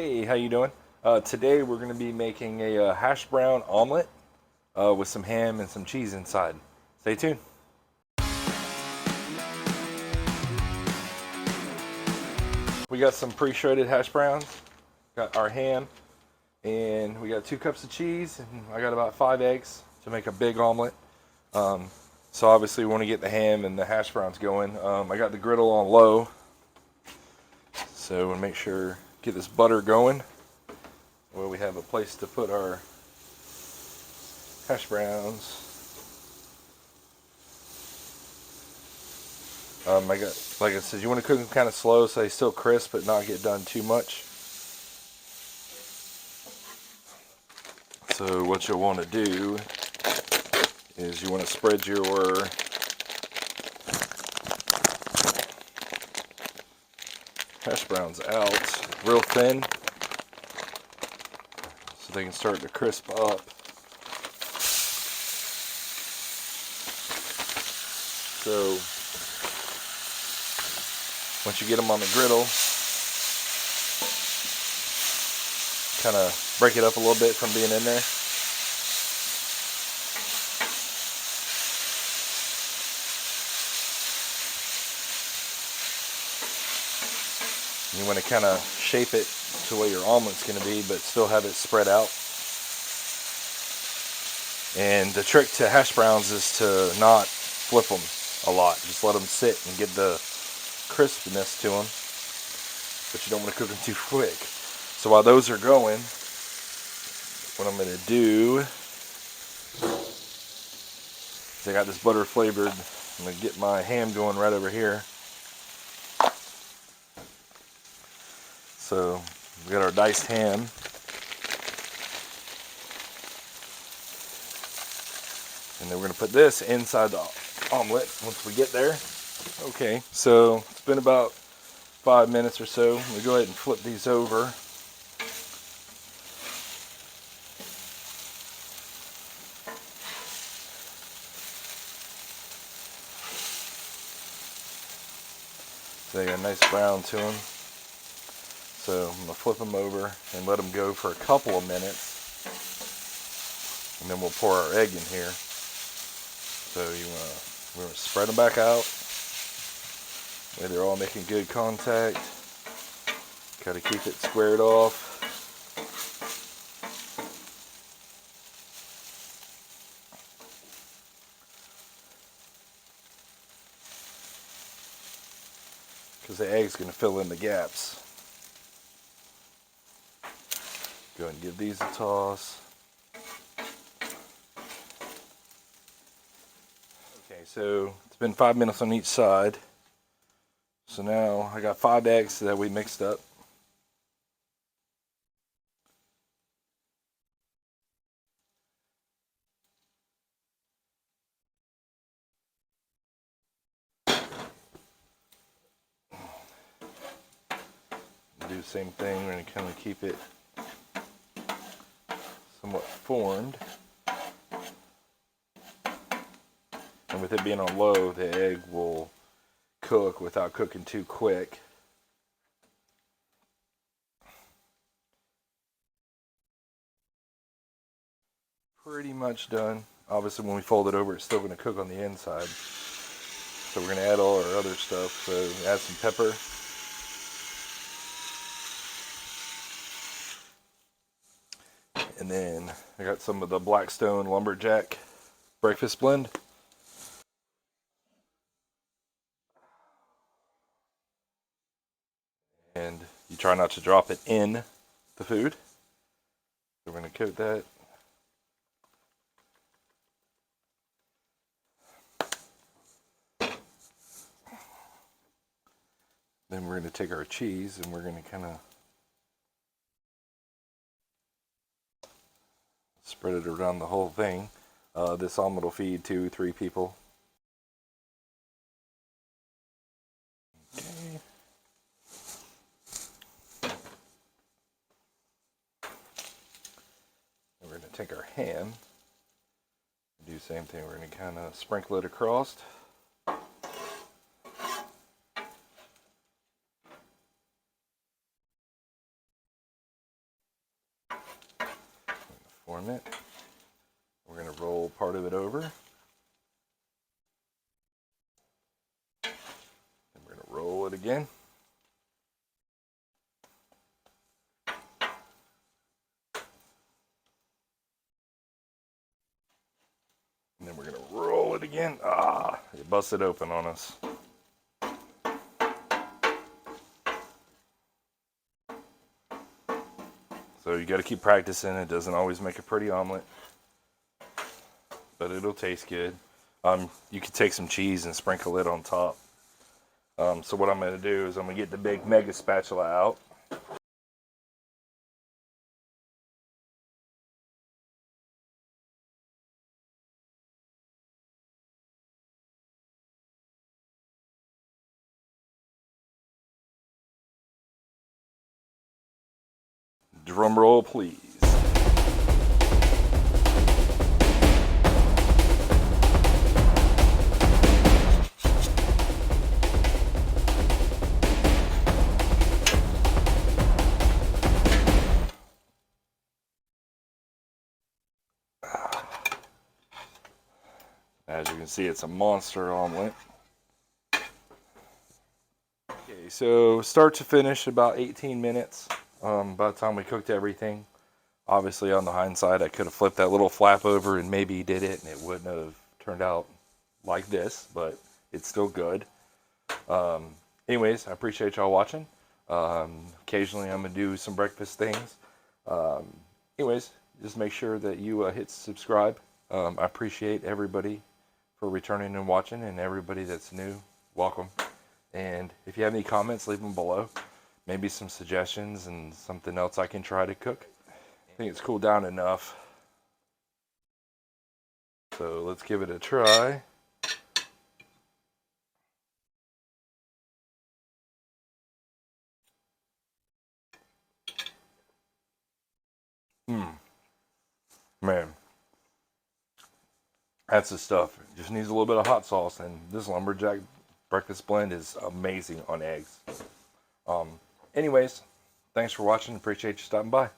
Hey, how you doing? Today we're going to be making a hash brown omelet with some ham and some cheese inside. Stay tuned. We got some pre-shredded hash browns, got our ham, and we got 2 cups of cheese, and I got about 5 eggs to make a big omelet. So obviously we want to get the ham and the hash browns going. I got the griddle on low, so we'll make sure get this butter going. Well, we have a place to put our hash browns. I got, like I said, you want to cook them kind of slow so they still crisp but not get done too much. So what you'll want to do is you want to spread your hash browns out real thin so they can start to crisp up. So once you get them on the griddle, kind of break it up a little bit from being in there. You want to kind of shape it to where your omelet's going to be, but still have it spread out. And the trick to hash browns is to not flip them a lot. Just let them sit and get the crispness to them, but you don't want to cook them too quick. So while those are going, what I'm going to do is I got this butter flavored. I'm going to get my ham going right over here. So we got our diced ham. And then we're going to put this inside the omelet once we get there. Okay, so it's been about 5 minutes or so. I'm going to go ahead and flip these over. So they got a nice brown to them. So I'm going to flip them over and let them go for a couple of minutes. And then we'll pour our egg in here. So we're going to spread them back out. Where they're all making good contact. Got to keep it squared off. Because the egg's going to fill in the gaps. Go ahead and give these a toss. Okay, so it's been 5 minutes on each side. So now I got 5 eggs that we mixed up. Do the same thing. We're going to kind of keep it somewhat formed. And with it being on low, the egg will cook without cooking too quick. Pretty much done. Obviously when we fold it over, it's still going to cook on the inside. So we're going to add all our other stuff. So add some pepper. And then I got some of the Blackstone Lumberjack breakfast blend. And you try not to drop it in the food. So we're going to coat that. Then we're going to take our cheese and we're going to kind of spread it around the whole thing. This omelet will feed 2-3 people. Okay. We're going to take our ham, do the same thing. We're going to kind of sprinkle it across. Form it. We're going to roll part of it over. And we're going to roll it again. And then we're going to roll it again. It busted open on us. So you got to keep practicing. It doesn't always make a pretty omelet, but it'll taste good. You could take some cheese and sprinkle it on top. So what I'm going to do is I'm going to get the big mega spatula out. Drum roll, please. As you can see, it's a monster omelet. Okay, so start to finish, about 18 minutes. By the time we cooked everything, obviously on the hindsight, I could have flipped that little flap over and maybe did it, and it wouldn't have turned out like this, but it's still good. Anyways, I appreciate y'all watching. Occasionally I'm going to do some breakfast things. Anyways, just make sure that you hit subscribe. I appreciate everybody for returning and watching, and everybody that's new, welcome. And if you have any comments, leave them below. Maybe some suggestions and something else I can try to cook. I think it's cooled down enough. So let's give it a try. Man, that's the stuff. It just needs a little bit of hot sauce, and this lumberjack breakfast blend is amazing on eggs. Anyways, thanks for watching. Appreciate you stopping by.